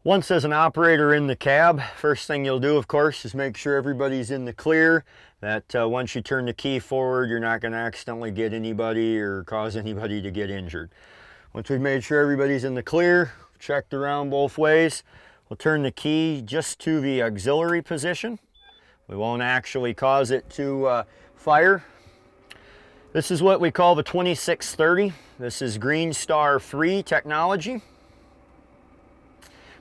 Once as an operator in the cab, first thing you'll do, of course, is make sure everybody's in the clear, that once you turn the key forward, you're not going to accidentally get anybody or cause anybody to get injured. Once we've made sure everybody's in the clear, checked around both ways, we'll turn the key just to the auxiliary position. We won't actually cause it to fire. This is what we call the 2630. This is Green Star free technology.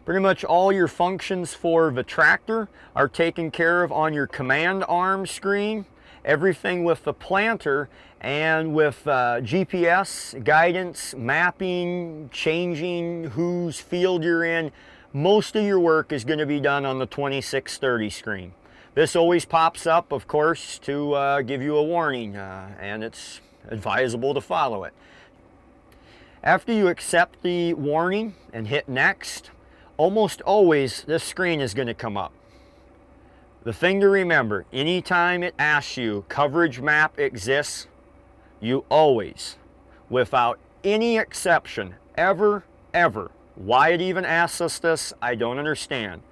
Pretty much all your functions for the tractor are taken care of on your command arm screen. Everything with the planter and with GPS, guidance, mapping, changing whose field you're in, most of your work is going to be done on the 2630 screen. This always pops up, of course, to give you a warning, and it's advisable to follow it. After you accept the warning and hit next, almost always this screen is going to come up. The thing to remember, anytime it asks you coverage map exists, you always, without any exception, ever, why it even asks us this, I don't understand,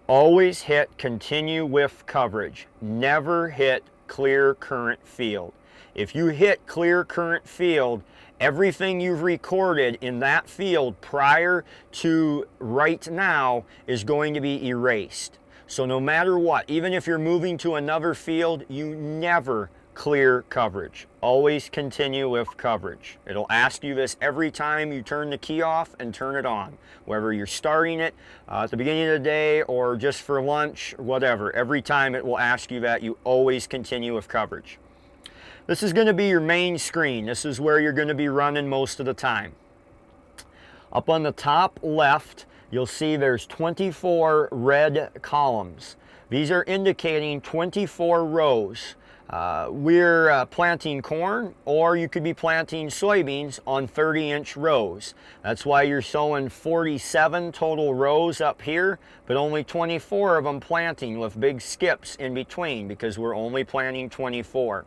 always hit continue with coverage. Never hit clear current field. If you hit clear current field, everything you've recorded in that field prior to right now is going to be erased. So no matter what, even if you're moving to another field, you never clear coverage. Always continue with coverage. It'll ask you this every time you turn the key off and turn it on. Whether you're starting it at the beginning of the day or just for lunch, whatever. Every time it will ask you that, you always continue with coverage. This is going to be your main screen. This is where you're going to be running most of the time. Up on the top left, you'll see there's 24 red columns. These are indicating 24 rows. We're planting corn, or you could be planting soybeans on 30-inch rows. That's why you're showing 47 total rows up here, but only 24 of them planting with big skips in between, because we're only planting 24.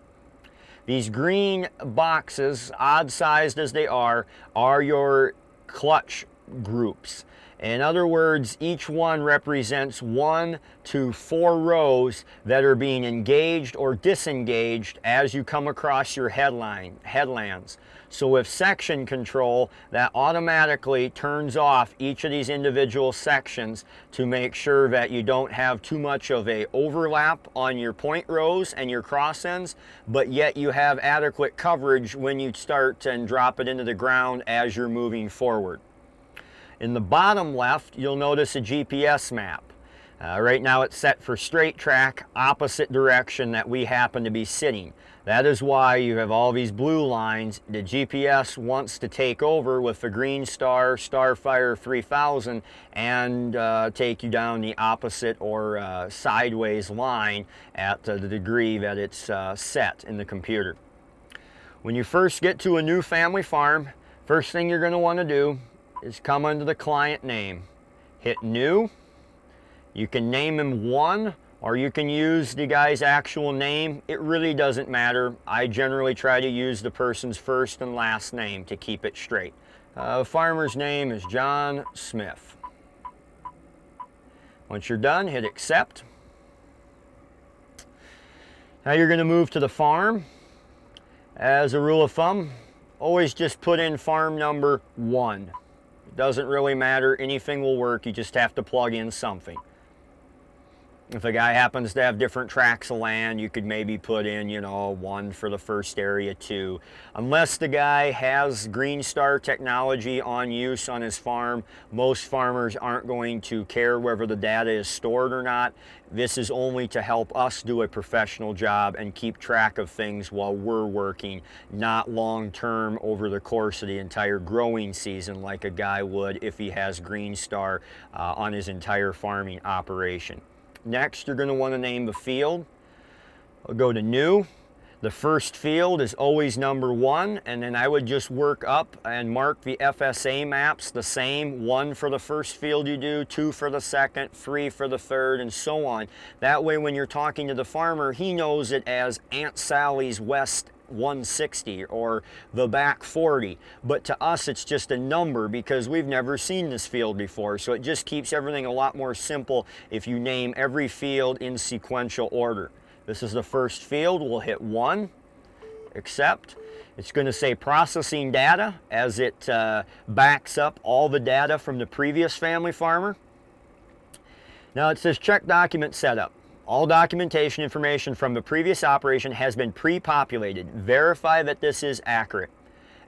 These green boxes, odd sized as they are your clutch groups. In other words, each one represents 1 to 4 rows that are being engaged or disengaged as you come across your headlands. So with section control, that automatically turns off each of these individual sections to make sure that you don't have too much of a overlap on your point rows and your cross ends, but yet you have adequate coverage when you start and drop it into the ground as you're moving forward. In the bottom left, you'll notice a GPS map. Right now it's set for straight track, opposite direction that we happen to be sitting. That is why you have all these blue lines. The GPS wants to take over with the Green Star Starfire 3000 and take you down the opposite or sideways line at the degree that it's set in the computer. When you first get to a new family farm, first thing you're going to want to do is come under the client name. Hit new. You can name him one, or you can use the guy's actual name. It really doesn't matter. I generally try to use the person's first and last name to keep it straight. The farmer's name is John Smith. Once you're done, hit accept. Now you're going to move to the farm. As a rule of thumb, always just put in farm number 1. It doesn't really matter, anything will work, you just have to plug in something. If a guy happens to have different tracts of land, you could maybe put in, 1 for the first area, 2. Unless the guy has Green Star technology on use on his farm, most farmers aren't going to care whether the data is stored or not. This is only to help us do a professional job and keep track of things while we're working, not long-term over the course of the entire growing season like a guy would if he has Green Star on his entire farming operation. Next, you're going to want to name the field. I'll go to new. The first field is always number 1, and then I would just work up and mark the FSA maps the same. 1 for the first field you do, 2 for the second, 3 for the third, and so on. That way when you're talking to the farmer, he knows it as Aunt Sally's West 160 or the back 40. But to us, it's just a number because we've never seen this field before. So it just keeps everything a lot more simple if you name every field in sequential order. This is the first field. We'll hit 1, accept. It's going to say processing data as it backs up all the data from the previous family farmer. Now it says check document setup. All documentation information from the previous operation has been pre-populated. Verify that this is accurate.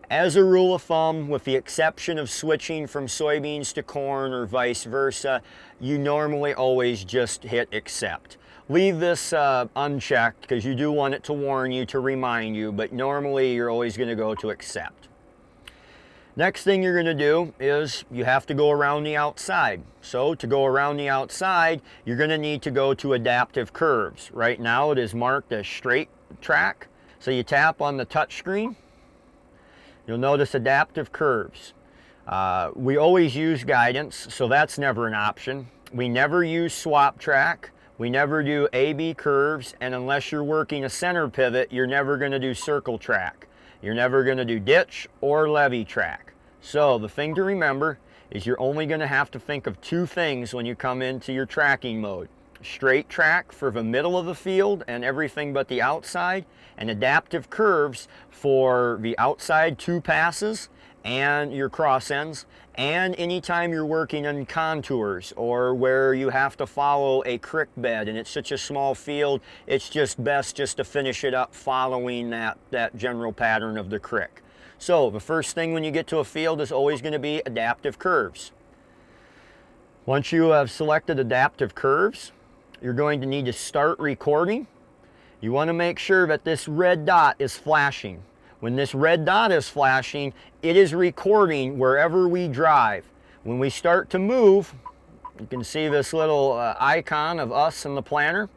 As a rule of thumb, with the exception of switching from soybeans to corn or vice versa, you normally always just hit accept. Leave this unchecked because you do want it to warn you, to remind you, but normally you're always going to go to accept. Next thing you're going to do is you have to go around the outside. So to go around the outside, you're going to need to go to adaptive curves. Right now it is marked as straight track. So you tap on the touch screen. You'll notice adaptive curves. We always use guidance, so that's never an option. We never use swap track. We never do A-B curves, and unless you're working a center pivot, you're never going to do circle track. You're never going to do ditch or levee track. So the thing to remember is you're only going to have to think of 2 things when you come into your tracking mode. Straight track for the middle of the field and everything but the outside, and adaptive curves for the outside 2 passes and your cross ends, and anytime you're working on contours or where you have to follow a creek bed and it's such a small field, it's just best just to finish it up following that general pattern of the creek. So the first thing when you get to a field is always going to be adaptive curves. Once you have selected adaptive curves, you're going to need to start recording. You want to make sure that this red dot is flashing. When this red dot is flashing, it is recording wherever we drive. When we start to move, you can see this little icon of us and the planter.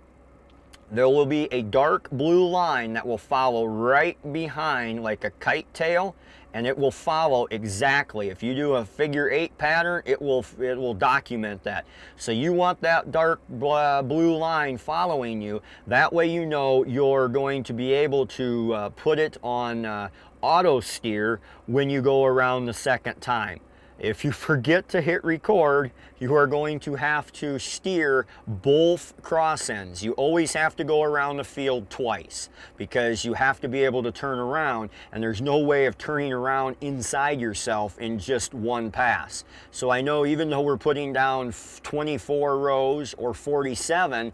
There will be a dark blue line that will follow right behind like a kite tail, and it will follow exactly. If you do a figure 8 pattern, it will document that. So you want that dark blue line following you. That way you know you're going to be able to put it on auto steer when you go around the second time. If you forget to hit record, you are going to have to steer both cross ends. You always have to go around the field twice because you have to be able to turn around, and there's no way of turning around inside yourself in just one pass. So I know even though we're putting down 24 rows or 47,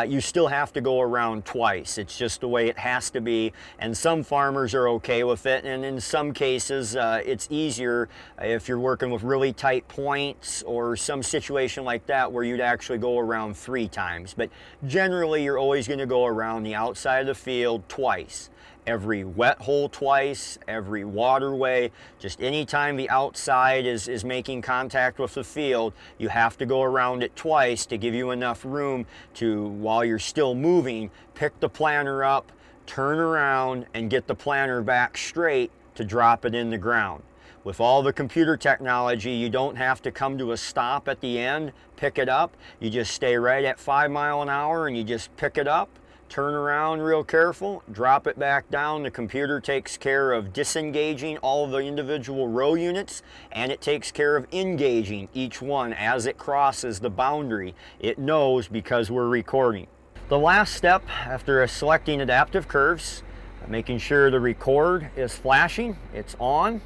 you still have to go around twice. It's just the way it has to be, and some farmers are okay with it, and in some cases it's easier if you're working with really tight points or some situation like that where you'd actually go around 3 times. But generally you're always going to go around the outside of the field twice. Every wet hole twice, every waterway, just anytime the outside is making contact with the field, you have to go around it twice to give you enough room to, while you're still moving, pick the planter up, turn around, and get the planter back straight to drop it in the ground. With all the computer technology, you don't have to come to a stop at the end, pick it up. You just stay right at 5 miles an hour and you just pick it up, turn around real careful, drop it back down. The computer takes care of disengaging all of the individual row units, and it takes care of engaging each one as it crosses the boundary. It knows because we're recording. The last step after selecting adaptive curves, making sure the record is flashing, it's on.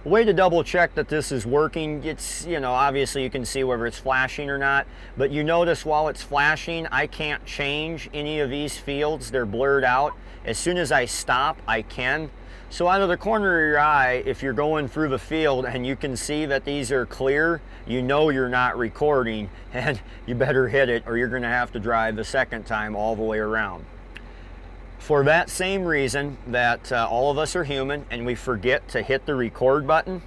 A way to double check that this is working, it's, obviously you can see whether it's flashing or not, but you notice while it's flashing, I can't change any of these fields. They're blurred out. As soon as I stop, I can. So out of the corner of your eye, if you're going through the field and you can see that these are clear, you know you're not recording, and you better hit it or you're going to have to drive the second time all the way around. For that same reason that all of us are human and we forget to hit the record button,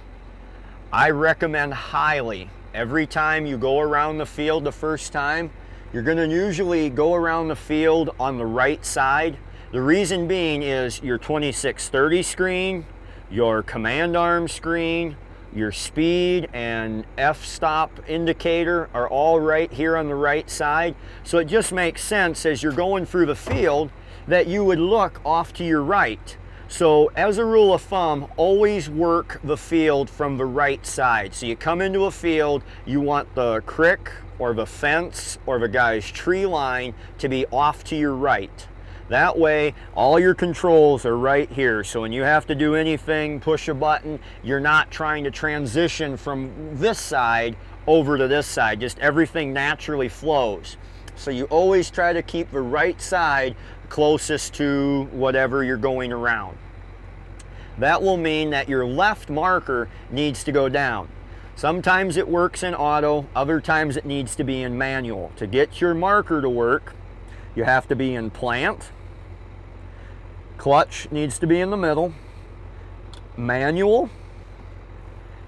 I recommend highly every time you go around the field the first time, you're going to usually go around the field on the right side. The reason being is your 2630 screen, your command arm screen, your speed and f-stop indicator are all right here on the right side. So it just makes sense as you're going through the field that you would look off to your right. So as a rule of thumb, always work the field from the right side. So you come into a field, you want the crick or the fence or the guy's tree line to be off to your right. That way, all your controls are right here. So when you have to do anything, push a button, you're not trying to transition from this side over to this side. Just everything naturally flows. So you always try to keep the right side closest to whatever you're going around. That will mean that your left marker needs to go down. Sometimes it works in auto, other times it needs to be in manual. To get your marker to work, you have to be in plant. Clutch needs to be in the middle, manual,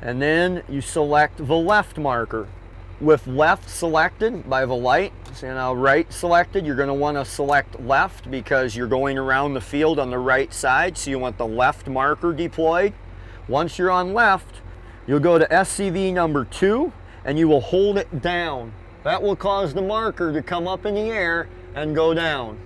and then you select the left marker. With left selected by the light, so now right selected, you're going to want to select left because you're going around the field on the right side, so you want the left marker deployed. Once you're on left, you'll go to SCV number 2 and you will hold it down. That will cause the marker to come up in the air and go down.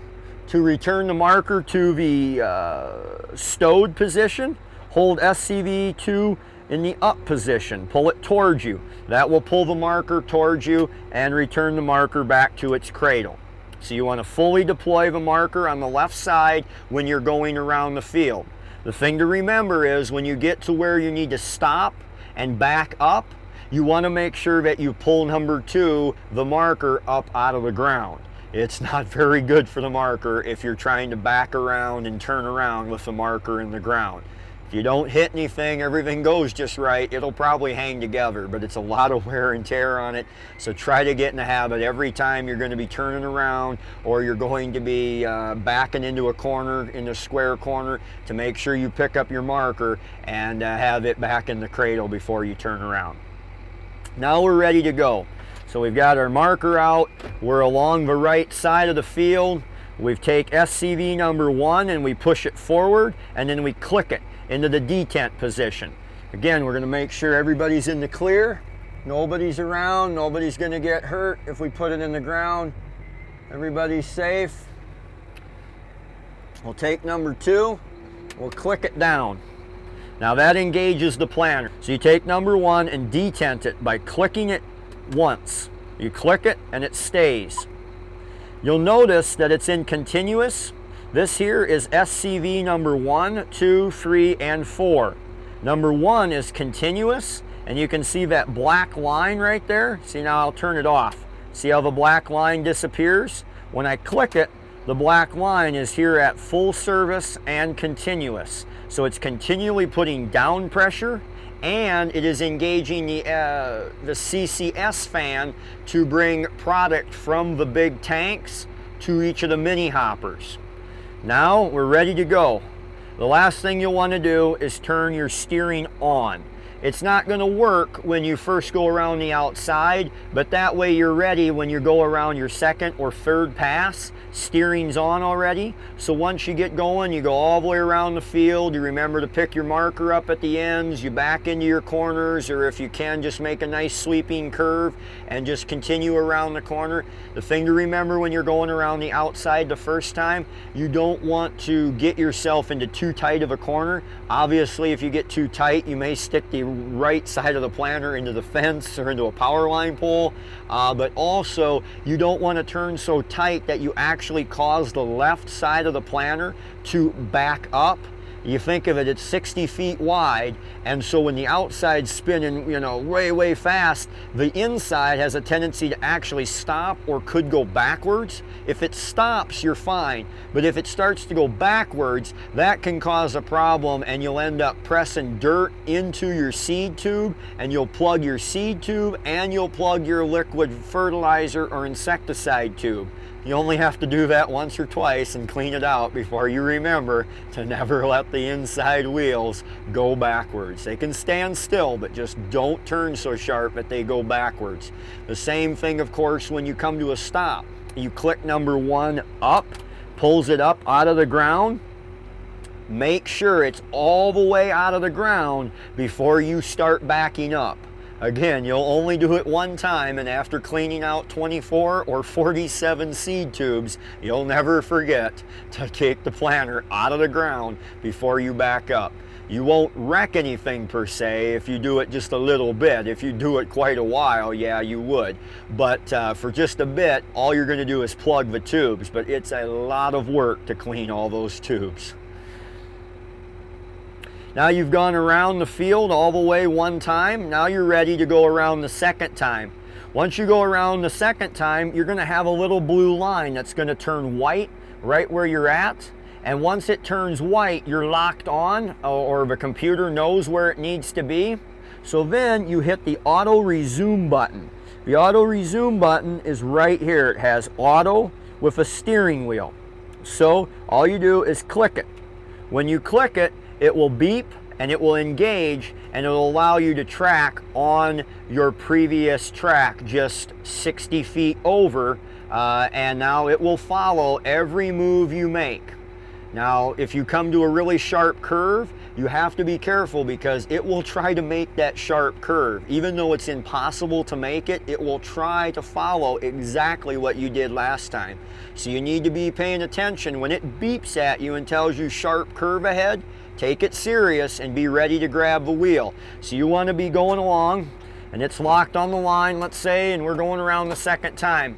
To return the marker to the stowed position, hold SCV 2 in the up position. Pull it towards you. That will pull the marker towards you and return the marker back to its cradle. So you want to fully deploy the marker on the left side when you're going around the field. The thing to remember is when you get to where you need to stop and back up, you want to make sure that you pull number 2, the marker, up out of the ground. It's not very good for the marker if you're trying to back around and turn around with the marker in the ground. If you don't hit anything, everything goes just right, it'll probably hang together, but it's a lot of wear and tear on it. So try to get in the habit every time you're going to be turning around or you're going to be backing into a corner, in the square corner, to make sure you pick up your marker and have it back in the cradle before you turn around. Now we're ready to go. So we've got our marker out, we're along the right side of the field. We take SCV number 1 and we push it forward and then we click it into the detent position. Again, we're going to make sure everybody's in the clear, nobody's around, nobody's going to get hurt if we put it in the ground. Everybody's safe. We'll take number 2, we'll click it down. Now that engages the planter. So you take number 1 and detent it by clicking it once. You click it and it stays. You'll notice that it's in continuous. This here is SCV number 1, 2, 3, and 4. Number 1 is continuous, and you can see that black line right there. See, now I'll turn it off. See how the black line disappears? When I click it, the black line is here at full service and continuous. So it's continually putting down pressure, and it is engaging the CCS fan to bring product from the big tanks to each of the mini hoppers. Now we're ready to go. The last thing you'll want to do is turn your steering on. It's not going to work when you first go around the outside, but that way you're ready when you go around your second or third pass. Steering's on already, so once you get going, you go all the way around the field. You remember to pick your marker up at the ends, you back into your corners, or if you can, just make a nice sweeping curve and just continue around the corner. The thing to remember when you're going around the outside the first time, you don't want to get yourself into too tight of a corner. Obviously, if you get too tight, you may stick the right side of the planter into the fence or into a power line pole, but also you don't want to turn so tight that you actually cause the left side of the planter to back up. You think of it, it's 60 feet wide, and so when the outside's spinning, you know, way fast, the inside has a tendency to actually stop or could go backwards. If it stops, you're fine, but if it starts to go backwards, that can cause a problem, and you'll end up pressing dirt into your seed tube, and you'll plug your seed tube, and you'll plug your liquid fertilizer or insecticide tube. You only have to do that once or twice and clean it out before you remember to never let the inside wheels go backwards. They can stand still, but just don't turn so sharp that they go backwards. The same thing, of course, when you come to a stop. You click number 1 up, pulls it up out of the ground. Make sure it's all the way out of the ground before you start backing up. Again, you'll only do it one time, and after cleaning out 24 or 47 seed tubes, you'll never forget to take the planter out of the ground before you back up. You won't wreck anything per se if you do it just a little bit. If you do it quite a while, yeah, you would. But for just a bit, all you're going to do is plug the tubes. But it's a lot of work to clean all those tubes. Now you've gone around the field all the way one time. Now you're ready to go around the second time. Once you go around the second time, you're going to have a little blue line that's going to turn white right where you're at. And once it turns white, you're locked on, or the computer knows where it needs to be. So then you hit the auto resume button. The auto resume button is right here. It has auto with a steering wheel. So all you do is click it. When you click it, it will beep and it will engage, and it will allow you to track on your previous track just 60 feet over, and now it will follow every move you make. Now, if you come to a really sharp curve, you have to be careful because it will try to make that sharp curve. Even though it's impossible to make it, it will try to follow exactly what you did last time. So you need to be paying attention. When it beeps at you and tells you sharp curve ahead, take it serious and be ready to grab the wheel. So you want to be going along, and it's locked on the line, let's say, and we're going around the second time.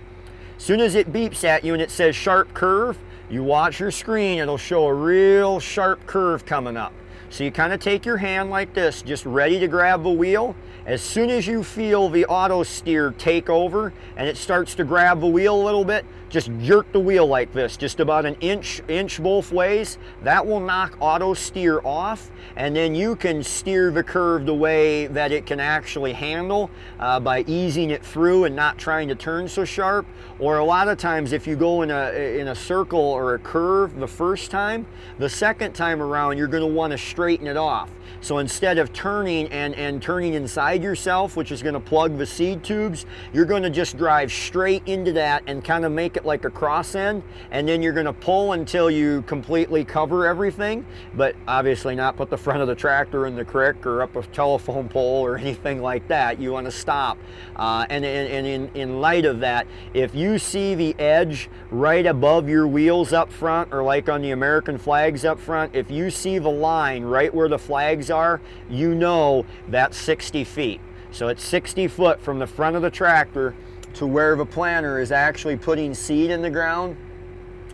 As soon as it beeps at you and it says sharp curve, you watch your screen, it'll show a real sharp curve coming up. So you kind of take your hand like this, just ready to grab the wheel. As soon as you feel the auto steer take over and it starts to grab the wheel a little bit, just jerk the wheel like this, just about an inch both ways. That will knock auto steer off, and then you can steer the curve the way that it can actually handle by easing it through and not trying to turn so sharp. Or a lot of times if you go in a circle or a curve the first time, the second time around you're going to want to straighten it off. So instead of turning and turning inside yourself, which is going to plug the seed tubes, you're going to just drive straight into that and kind of make it like a cross end, and then you're going to pull until you completely cover everything, but obviously not put the front of the tractor in the creek or up a telephone pole or anything like that. You want to stop. And in light of that, if you see the edge right above your wheels up front, or like on the American flags up front, if you see the line right where the flags are, you know that's 60 feet. So it's 60 foot from the front of the tractor to where the planter is actually putting seed in the ground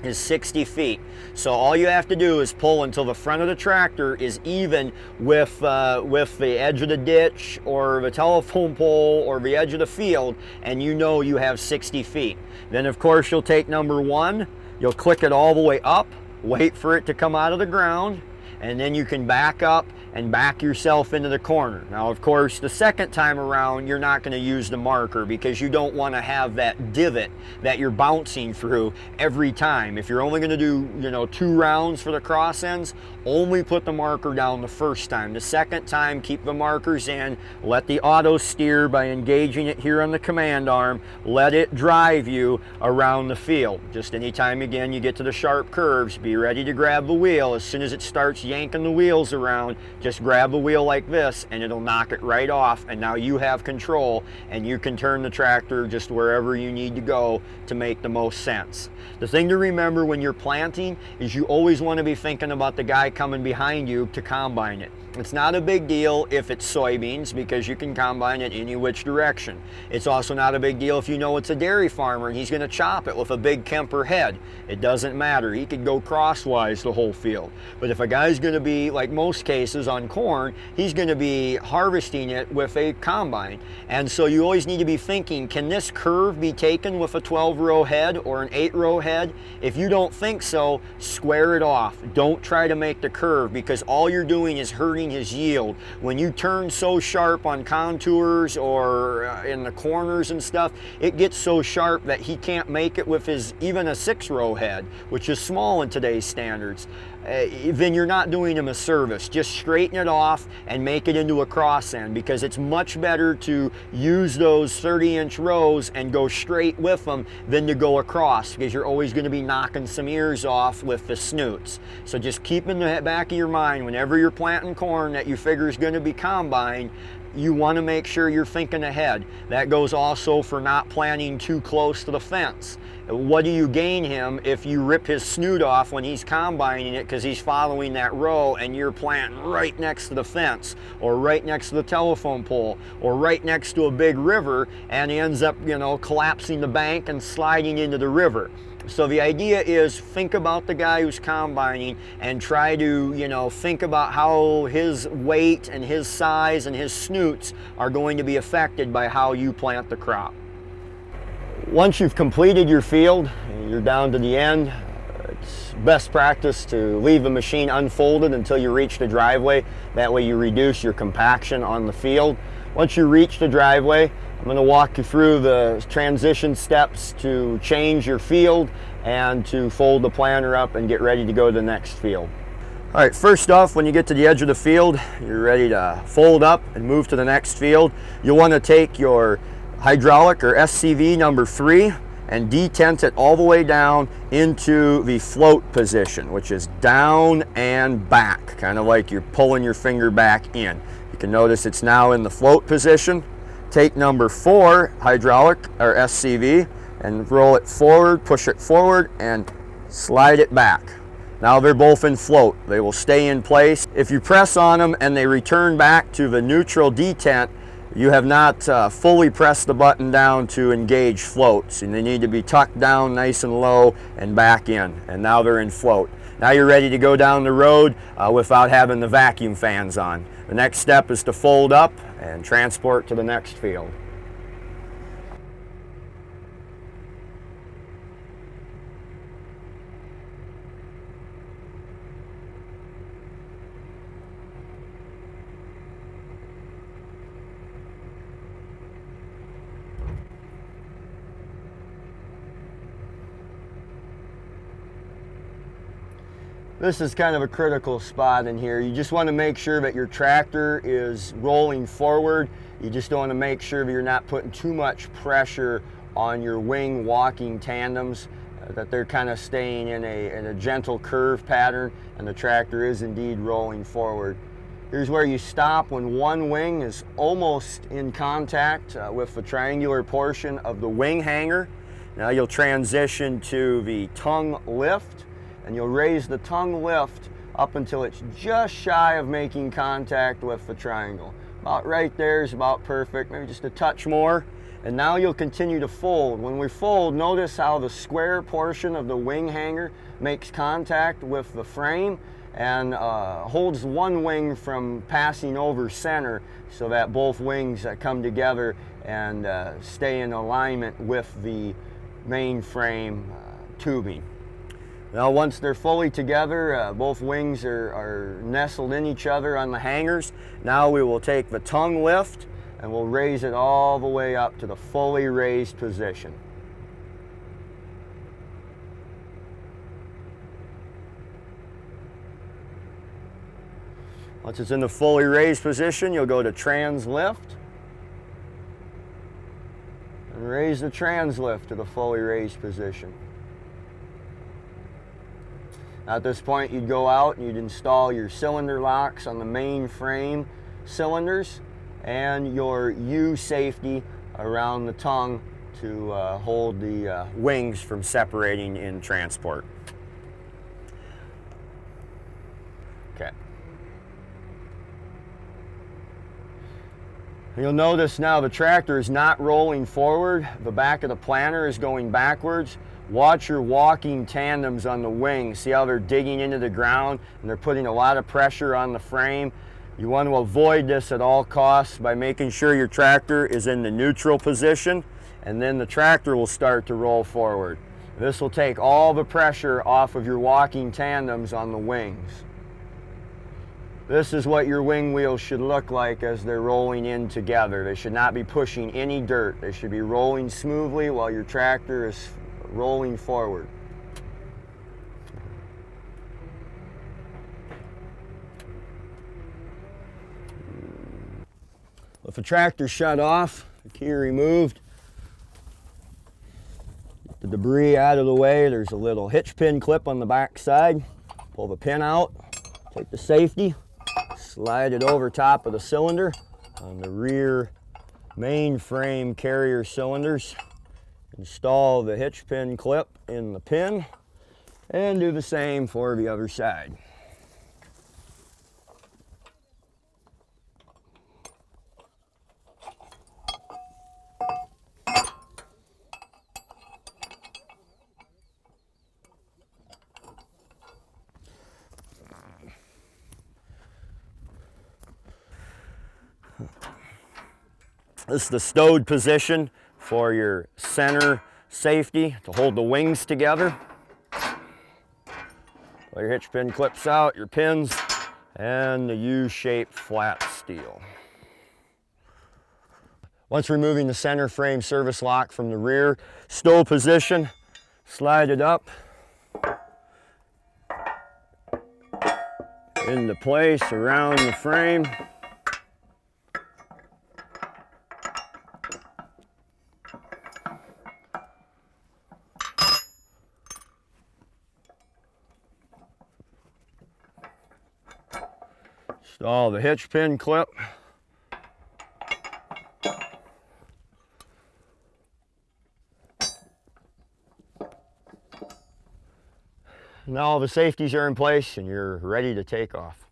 is 60 feet. So all you have to do is pull until the front of the tractor is even with the edge of the ditch or the telephone pole or the edge of the field, and you know you have 60 feet. Then of course you'll take number one, you'll click it all the way up, wait for it to come out of the ground, and then you can back up and back yourself into the corner. Now, of course, the second time around, you're not going to use the marker because you don't want to have that divot that you're bouncing through every time. If you're only going to do, 2 rounds for the cross ends, only put the marker down the first time. The second time, keep the markers in, let the auto steer by engaging it here on the command arm, let it drive you around the field. Just anytime, again, you get to the sharp curves, be ready to grab the wheel. As soon as it starts yanking the wheels around, just grab the wheel like this and it'll knock it right off, and now you have control and you can turn the tractor just wherever you need to go to make the most sense. The thing to remember when you're planting is you always want to be thinking about the guy coming behind you to combine it. It's not a big deal if it's soybeans because you can combine it any which direction. It's also not a big deal if you know it's a dairy farmer and he's going to chop it with a big Kemper head. It doesn't matter. He could go crosswise the whole field. But if a guy's going to be, like most cases on corn, he's going to be harvesting it with a combine. And so you always need to be thinking, can this curve be taken with a 12-row head or an 8-row head? If you don't think so, square it off. Don't try to make the curve because all you're doing is hurting his yield. When you turn so sharp on contours or in the corners and stuff, it gets so sharp that he can't make it with his even a 6-row head, which is small in today's standards. Then you're not doing him a service. Just straighten it off and make it into a cross end, because it's much better to use those 30-inch rows and go straight with them than to go across, because you're always going to be knocking some ears off with the snoots. So just keep in the back of your mind whenever you're planting corn that you figure is going to be combined, you want to make sure you're thinking ahead. That goes also for not planting too close to the fence. What do you gain him if you rip his snoot off when he's combining it because he's following that row and you're planting right next to the fence or right next to the telephone pole or right next to a big river, and he ends up, you know, collapsing the bank and sliding into the river. So the idea is, think about the guy who's combining and try to, you know, think about how his weight and his size and his snoots are going to be affected by how you plant the crop. Once you've completed your field, you're down to the end, it's best practice to leave the machine unfolded until you reach the driveway. That way you reduce your compaction on the field. Once you reach the driveway, I'm going to walk you through the transition steps to change your field and to fold the planter up and get ready to go to the next field. All right, first off, when you get to the edge of the field, you're ready to fold up and move to the next field. You'll want to take your hydraulic or SCV number 3 and detent it all the way down into the float position, which is down and back, kind of like you're pulling your finger back in. You can notice it's now in the float position. Take number 4 hydraulic or SCV and roll it forward, push it forward, and slide it back. Now they're both in float. They will stay in place. If you press on them and they return back to the neutral detent, you have not fully pressed the button down to engage floats, and they need to be tucked down nice and low and back in, and now they're in float. Now you're ready to go down the road without having the vacuum fans on. The next step is to fold up and transport to the next field. This is kind of a critical spot in here. You just want to make sure that your tractor is rolling forward. You just want to make sure that you're not putting too much pressure on your wing walking tandems, that they're kind of staying in a gentle curve pattern, and the tractor is indeed rolling forward. Here's where you stop when one wing is almost in contact with the triangular portion of the wing hanger. Now you'll transition to the tongue lift, and you'll raise the tongue lift up until it's just shy of making contact with the triangle. About right there is about perfect, maybe just a touch more. And now you'll continue to fold. When we fold, notice how the square portion of the wing hanger makes contact with the frame and holds one wing from passing over center, so that both wings come together and stay in alignment with the main frame tubing. Now once they're fully together, both wings are nestled in each other on the hangers. Now we will take the tongue lift and we'll raise it all the way up to the fully raised position. Once it's in the fully raised position, you'll go to trans lift and raise the trans lift to the fully raised position. At this point, you'd go out and you'd install your cylinder locks on the main frame cylinders and your U safety around the tongue to hold the wings from separating in transport. Okay. You'll notice now the tractor is not rolling forward. The back of the planter is going backwards. Watch your walking tandems on the wings. See how they're digging into the ground and they're putting a lot of pressure on the frame. You want to avoid this at all costs by making sure your tractor is in the neutral position, and then the tractor will start to roll forward. This will take all the pressure off of your walking tandems on the wings. This is what your wing wheels should look like as they're rolling in together. They should not be pushing any dirt. They should be rolling smoothly while your tractor is rolling forward. If the tractor shut off, the key removed, get the debris out of the way, there's a little hitch pin clip on the back side. Pull the pin out, take the safety, slide it over top of the cylinder, on the rear main frame carrier cylinders. Install the hitch pin clip in the pin and do the same for the other side. This is the stowed position for your center safety to hold the wings together. Pull your hitch pin clips out, your pins, and the U-shaped flat steel. Once removing the center frame service lock from the rear stow position, slide it up into place around the frame. Install the hitch pin clip. Now all the safeties are in place and you're ready to take off.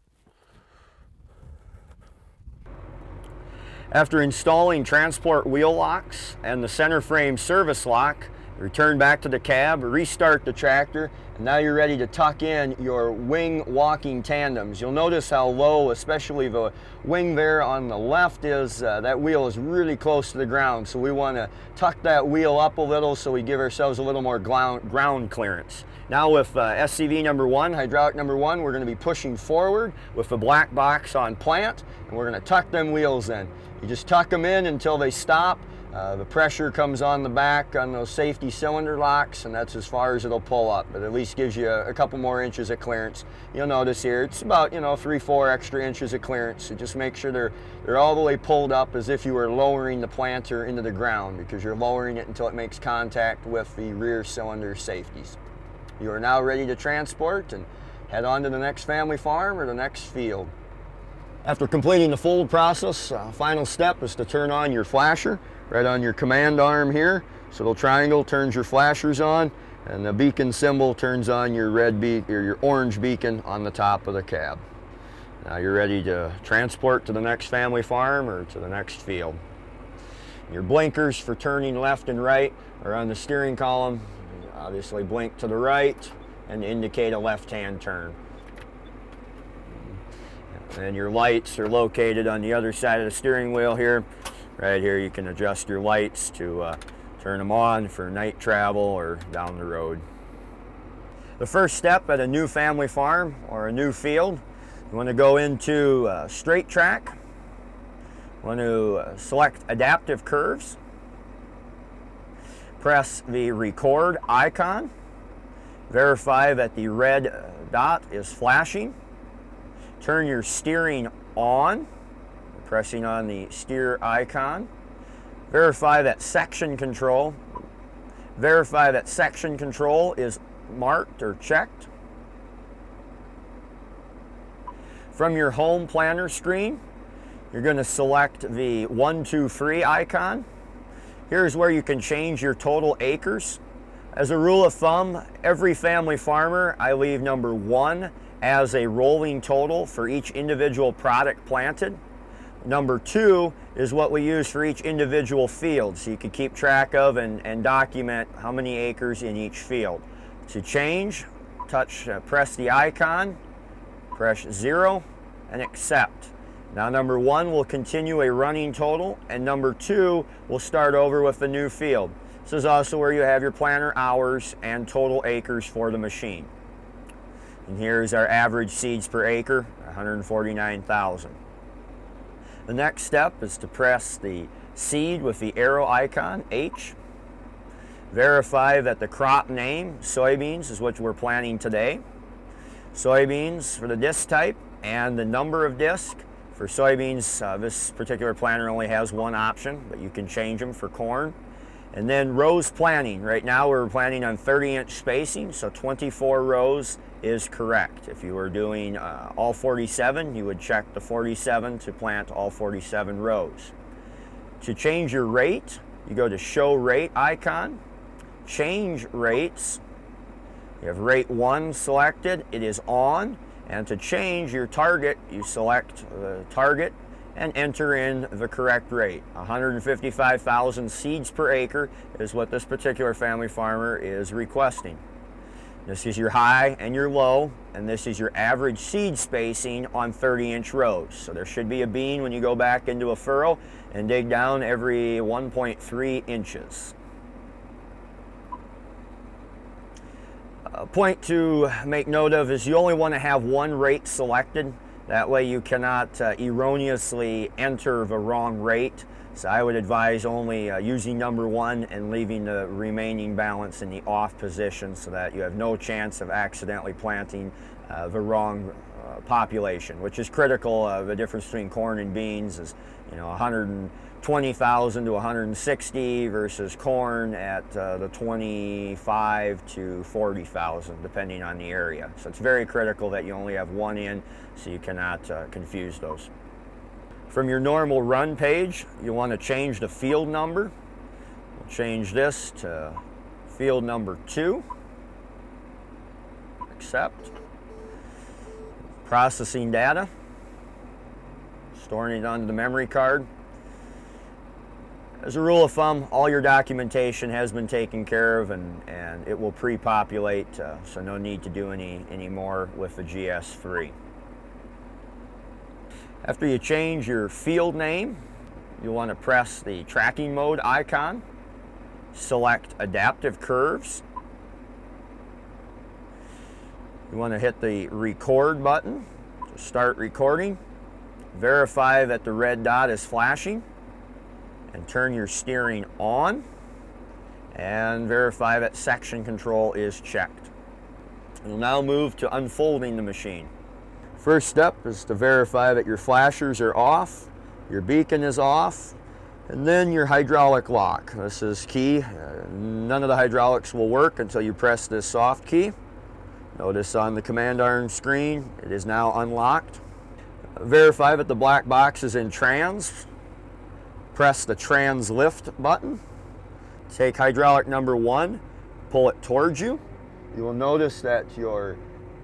After installing transport wheel locks and the center frame service lock, return back to the cab, restart the tractor, and now you're ready to tuck in your wing walking tandems. You'll notice how low, especially the wing there on the left is, that wheel is really close to the ground. So we want to tuck that wheel up a little so we give ourselves a little more ground clearance. Now with SCV number 1, hydraulic number 1, we're going to be pushing forward with the black box on plant, and we're going to tuck them wheels in. You just tuck them in until they stop. The pressure comes on the back on those safety cylinder locks, and that's as far as it'll pull up, but at least gives you a couple more inches of clearance. You'll notice here it's about 3-4 extra inches of clearance. So just make sure they're all the way pulled up as if you were lowering the planter into the ground, because you're lowering it until it makes contact with the rear cylinder safeties. You are now ready to transport and head on to the next family farm or the next field. After completing the fold process, final step is to turn on your flasher right on your command arm here. So the triangle turns your flashers on, and the beacon symbol turns on your red beacon or your orange beacon on the top of the cab. Now you're ready to transport to the next family farm or to the next field. Your blinkers for turning left and right are on the steering column. You obviously blink to the right and indicate a left-hand turn. And your lights are located on the other side of the steering wheel here. Right here you can adjust your lights to turn them on for night travel or down the road. The first step at a new family farm or a new field, you want to go into straight track. You want to select adaptive curves. Press the record icon. Verify that the red dot is flashing. Turn your steering on, pressing on the steer icon. Verify that section control is marked or checked. From your home planner screen, you're going to select the 1, 2, 3 icon. Here's where you can change your total acres. As a rule of thumb, every family farmer, I leave number 1 as a rolling total for each individual product planted. Number 2 is what we use for each individual field, so you can keep track of and document how many acres in each field. To change, press the icon, press 0, and accept. Now number 1 will continue a running total, and number 2 will start over with the new field. This is also where you have your planter hours and total acres for the machine. And here's our average seeds per acre, 149,000. The next step is to press the seed with the arrow icon, H. Verify that the crop name, soybeans, is what we're planting today. Soybeans for the disc type and the number of disc. For soybeans, this particular planter only has one option, but you can change them for corn. And then rows planning. Right now we're planning on 30-inch spacing, so 24 rows is correct. If you were doing all 47, you would check the 47 to plant all 47 rows. To change your rate, you go to Show Rate icon, Change Rates. You have Rate 1 selected, it is on, and to change your target, you select the target and enter in the correct rate. 155,000 seeds per acre is what this particular family farmer is requesting. This is your high and your low, and this is your average seed spacing on 30-inch rows. So there should be a bean when you go back into a furrow and dig down every 1.3 inches. A point to make note of is you only want to have one rate selected. That way you cannot erroneously enter the wrong rate. So I would advise only using number 1 and leaving the remaining balance in the off position so that you have no chance of accidentally planting the wrong population, which is critical. The difference between corn and beans is 120,000 to 160 versus corn at the 25 to 40,000 depending on the area. So it's very critical that you only have one in so you cannot confuse those. From your normal run page, you want to change the field number. We'll change this to field number 2. Accept. Processing data. Storing it onto the memory card. As a rule of thumb, all your documentation has been taken care of and it will pre-populate, so no need to do any more with the GS3. After you change your field name, you'll want to press the tracking mode icon, select adaptive curves. You want to hit the record button to start recording. Verify that the red dot is flashing and turn your steering on and verify that section control is checked. You'll now move to unfolding the machine. First step is to verify that your flashers are off, your beacon is off, and then your hydraulic lock. This is key. None of the hydraulics will work until you press this soft key. Notice on the command arm screen, it is now unlocked. Verify that the black box is in trans. Press the trans lift button. Take hydraulic number 1, pull it towards you. You will notice that your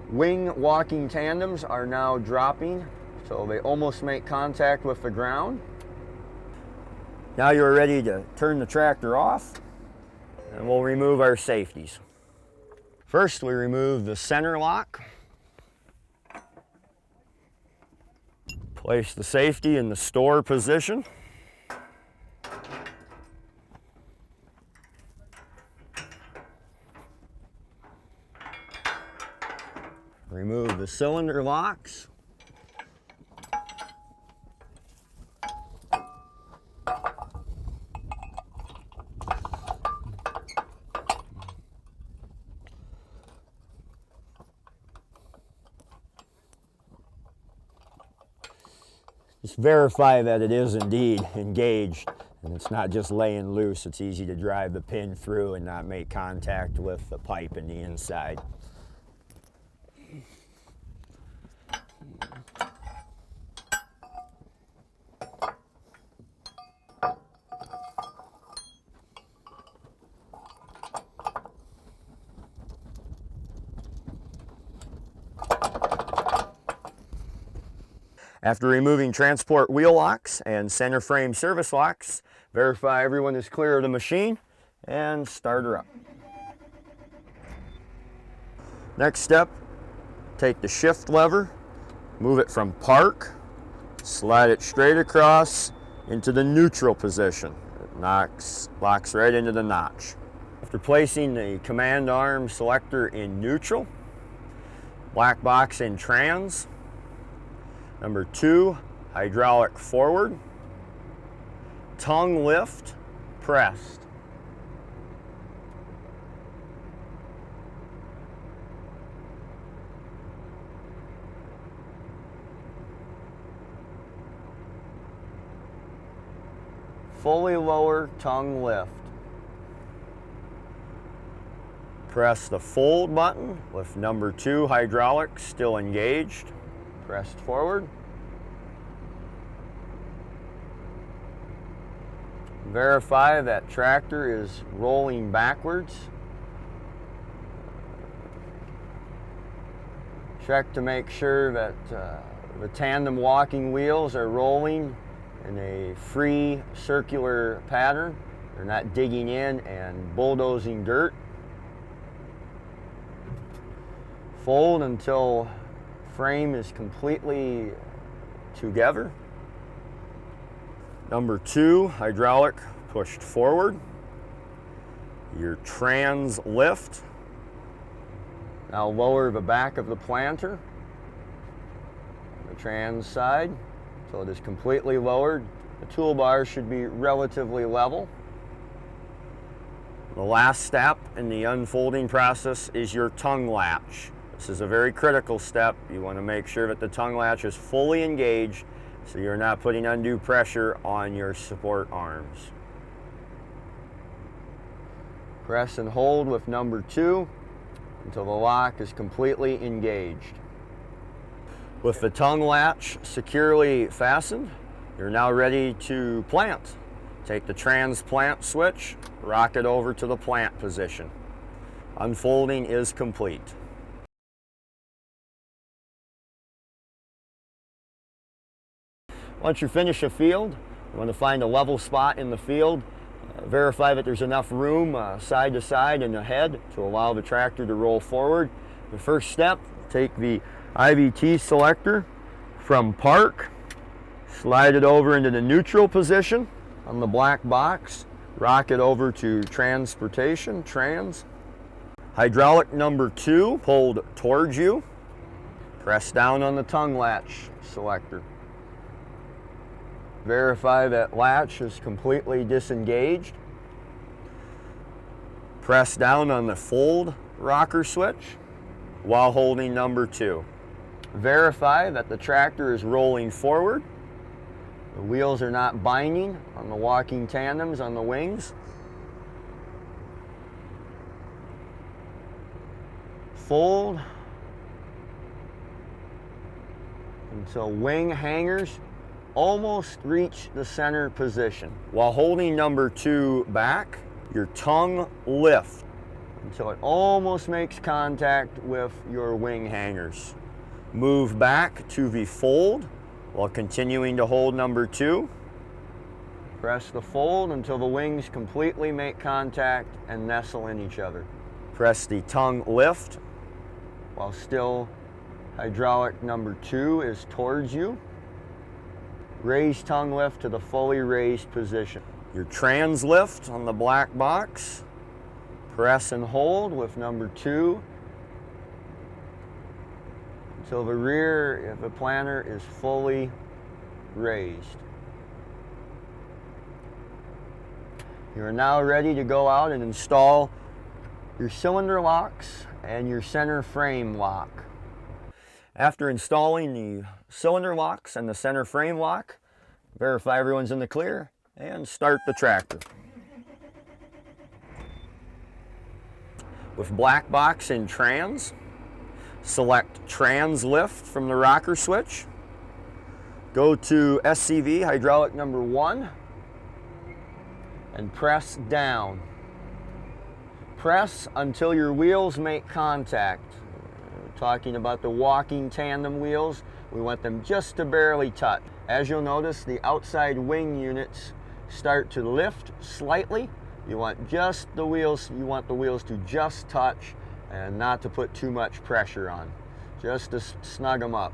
wing walking tandems are now dropping, so they almost make contact with the ground. Now you're ready to turn the tractor off, and we'll remove our safeties. First, we remove the center lock. Place the safety in the store position. Remove the cylinder locks. Just verify that it is indeed engaged and it's not just laying loose. It's easy to drive the pin through and not make contact with the pipe in the inside. After removing transport wheel locks and center frame service locks, verify everyone is clear of the machine and start her up. Next step, take the shift lever, move it from park, slide it straight across into the neutral position. It locks right into the notch. After placing the command arm selector in neutral, black box in trans, number 2, hydraulic forward, tongue lift, pressed. Fully lower tongue lift. Press the fold button with number 2 hydraulic still engaged. Pressed forward. Verify that tractor is rolling backwards. Check to make sure that the tandem walking wheels are rolling in a free circular pattern. They're not digging in and bulldozing dirt. Fold until frame is completely together. Number 2 hydraulic pushed forward. Your trans lift. Now lower the back of the planter, the trans side, so it is completely lowered. The toolbar should be relatively level. The last step in the unfolding process is your tongue latch. This is a very critical step. You want to make sure that the tongue latch is fully engaged so you're not putting undue pressure on your support arms. Press and hold with number 2 until the lock is completely engaged. With the tongue latch securely fastened, you're now ready to plant. Take the transplant switch, rock it over to the plant position. Unfolding is complete. Once you finish a field, you want to find a level spot in the field. Verify that there's enough room side to side and ahead to allow the tractor to roll forward. The first step, take the IVT selector from park, slide it over into the neutral position on the black box, rock it over to transportation, trans. Hydraulic number 2 pulled towards you. Press down on the tongue latch selector. Verify that latch is completely disengaged. Press down on the fold rocker switch while holding number 2. Verify that the tractor is rolling forward. The wheels are not binding on the walking tandems on the wings. Fold until wing hangers almost reach the center position. While holding number 2 back, your tongue lift until it almost makes contact with your wing hangers. Move back to the fold while continuing to hold number 2. Press the fold until the wings completely make contact and nestle in each other. Press the tongue lift while still hydraulic number 2 is towards you. Raise tongue lift to the fully raised position. Your trans lift on the black box. Press and hold with number 2 until the rear of the planter is fully raised. You are now ready to go out and install your cylinder locks and your center frame lock. After installing the cylinder locks and the center frame lock, verify everyone's in the clear and start the tractor. With black box in trans, select trans lift from the rocker switch. Go to SCV hydraulic number 1 and press down. Press until your wheels make contact. Talking about the walking tandem wheels, we want them just to barely touch. As you'll notice, the outside wing units start to lift slightly. You want the wheels to just touch and not to put too much pressure on, just to snug them up.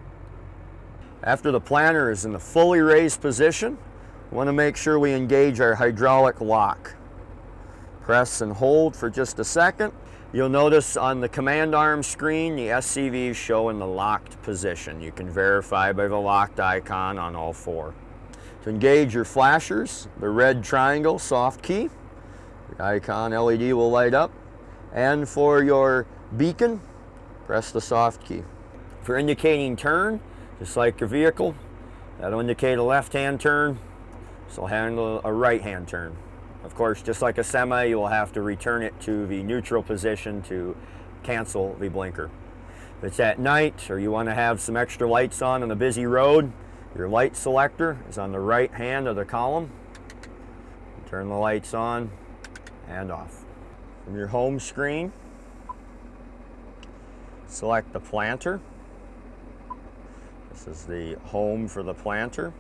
After the planter is in the fully raised position, we want to make sure we engage our hydraulic lock. Press and hold for just a second. You'll notice on the command arm screen, the SCVs show in the locked position. You can verify by the locked icon on all 4. To engage your flashers, the red triangle soft key, the icon LED will light up. And for your beacon, press the soft key. For indicating turn, just like your vehicle, that'll indicate a left-hand turn, so handle a right-hand turn. Of course, just like a semi, you will have to return it to the neutral position to cancel the blinker. If it's at night or you want to have some extra lights on a busy road, your light selector is on the right hand of the column. Turn the lights on and off. From your home screen, select the planter. This is the home for the planter.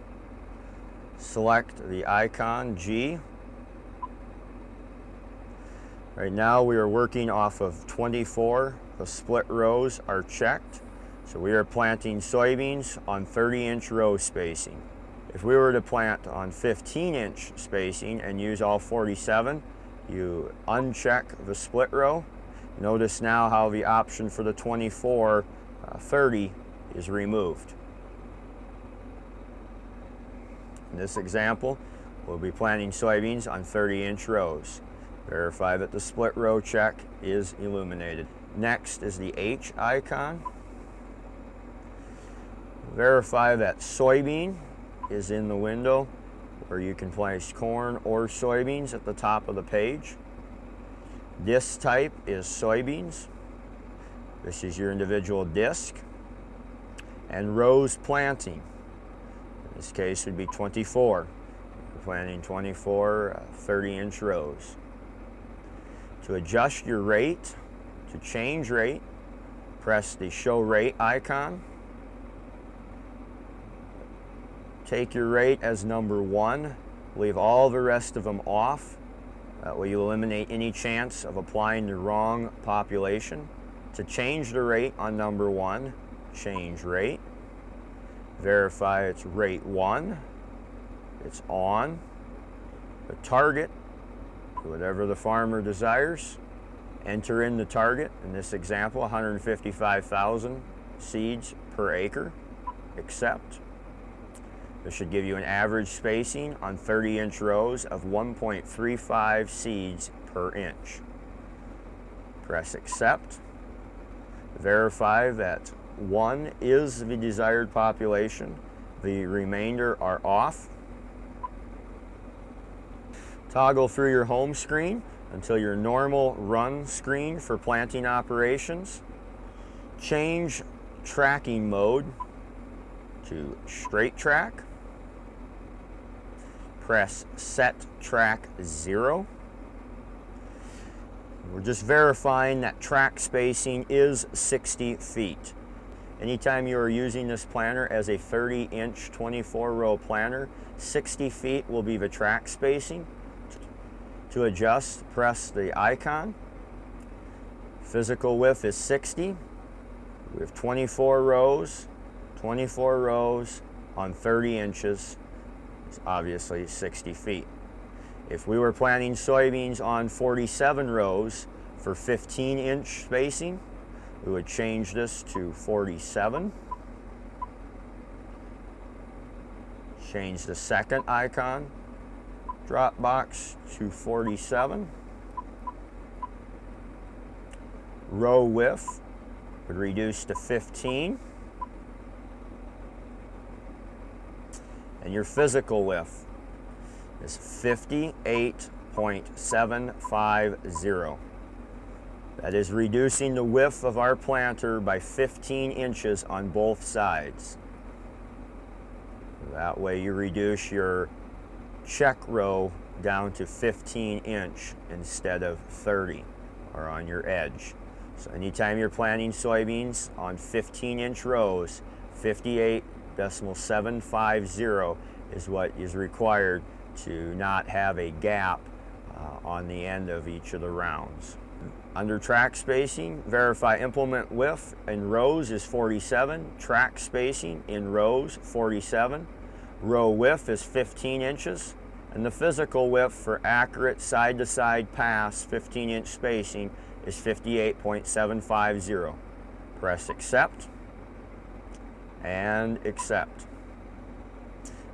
Select the icon G. Right now we are working off of 24. The split rows are checked. So we are planting soybeans on 30-inch row spacing. If we were to plant on 15-inch spacing and use all 47, you uncheck the split row. Notice now how the option for the 24, 30 is removed. In this example, we'll be planting soybeans on 30-inch rows. Verify that the split row check is illuminated. Next is the H icon. Verify that soybean is in the window where you can place corn or soybeans at the top of the page. Disc type is soybeans. This is your individual disc. And rows planting. In this case would be 24. We're planting 24 30-inch rows. To adjust your rate, to change rate, press the Show Rate icon. Take your rate as number 1. Leave all the rest of them off. That way you eliminate any chance of applying the wrong population. To change the rate on number 1, change rate. Verify it's rate 1. It's on. The target, whatever the farmer desires. Enter in the target, in this example, 155,000 seeds per acre. Accept. This should give you an average spacing on 30-inch rows of 1.35 seeds per inch. Press accept. Verify that 1 is the desired population. The remainder are off. Toggle through your home screen until your normal run screen for planting operations. Change tracking mode to straight track. Press Set Track 0. We're just verifying that track spacing is 60 feet. Anytime you are using this planter as a 30-inch 24-row planter, 60 feet will be the track spacing. To adjust, press the icon. Physical width is 60. We have 24 rows on 30 inches. It's obviously 60 feet. If we were planting soybeans on 47 rows for 15-inch spacing, we would change this to 47. Change the second icon, drop box to 47. Row width would reduce to 15. And your physical width is 58.750. That is reducing the width of our planter by 15 inches on both sides. That way you reduce your check row down to 15-inch instead of 30, or on your edge. So anytime you're planting soybeans on 15-inch rows, 58.750 is what is required to not have a gap on the end of each of the rounds. Under track spacing, verify implement width in rows is 47, track spacing in rows 47, row width is 15 inches, and the physical width for accurate side-to-side pass 15-inch spacing is 58.750. Press accept and accept.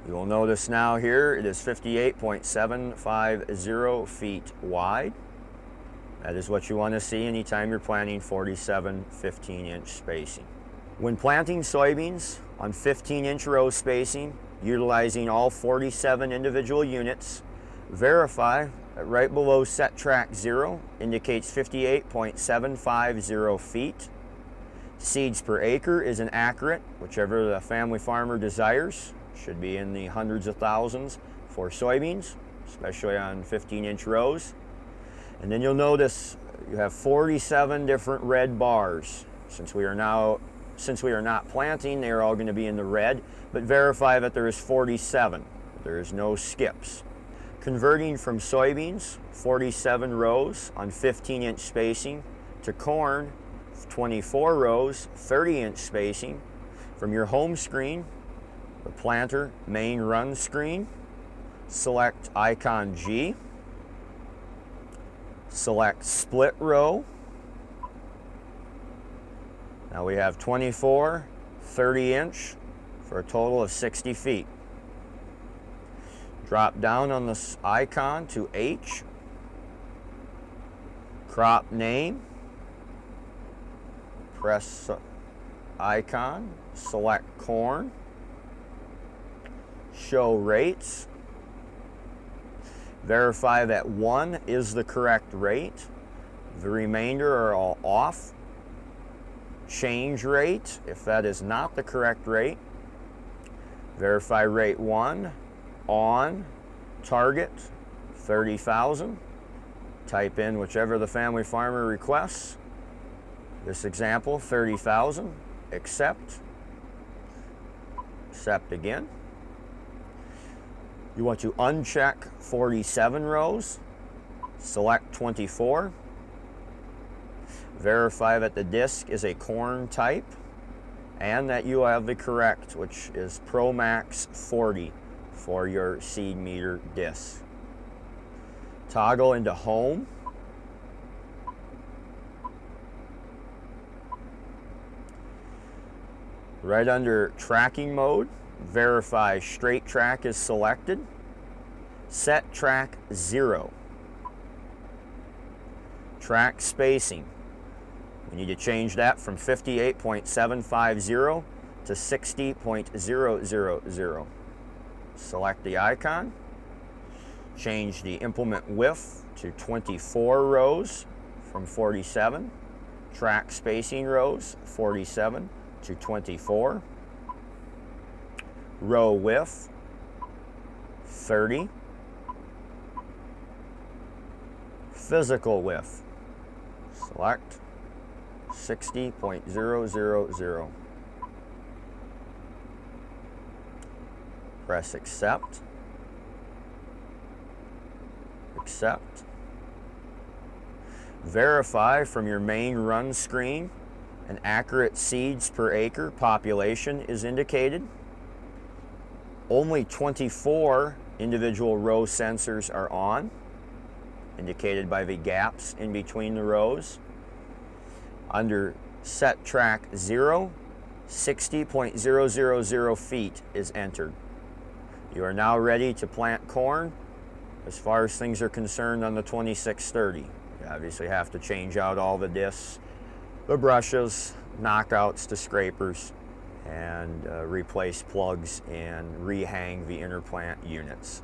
You will notice now here it is 58.750 feet wide. That is what you want to see anytime you're planting 47 15-inch spacing. When planting soybeans on 15-inch row spacing, utilizing all 47 individual units, verify right below set track 0 indicates 58.750 feet. Seeds per acre is inaccurate, whichever the family farmer desires. Should be in the hundreds of thousands for soybeans, especially on 15-inch rows. And then you'll notice you have 47 different red bars. Since we are not planting, they are all going to be in the red, but verify that there is 47. There is no skips. Converting from soybeans, 47 rows on 15-inch spacing, to corn, 24 rows, 30-inch spacing. From your home screen, the planter main run screen, select icon G, select split row. Now we have 24, 30-inch for a total of 60 feet. Drop down on this icon to H, crop name, press icon, select corn, show rates, verify that 1 is the correct rate, the remainder are all off, change rate if that is not the correct rate, verify rate 1, on, target, 30,000, type in whichever the family farmer requests. This example, 30,000, accept again. You want to uncheck 47 rows, select 24, verify that the disc is a corn type and that you have the correct, which is Pro Max 40 for your seed meter disc. Toggle into home. Right under tracking mode, verify straight track is selected. Set track 0. Track spacing. We need to change that from 58.750 to 60.000. Select the icon. Change the implement width to 24 rows from 47. Track spacing rows, 47 to 24. Row width, 30. Physical width, select 60.000. Press accept. Accept. Verify from your main run screen an accurate seeds per acre population is indicated. Only 24 individual row sensors are on, indicated by the gaps in between the rows. Under set track 0, 60.000 feet is entered. You are now ready to plant corn as far as things are concerned on the 2630. You obviously have to change out all the discs, the brushes, knockouts to scrapers, and replace plugs and rehang the inner plant units.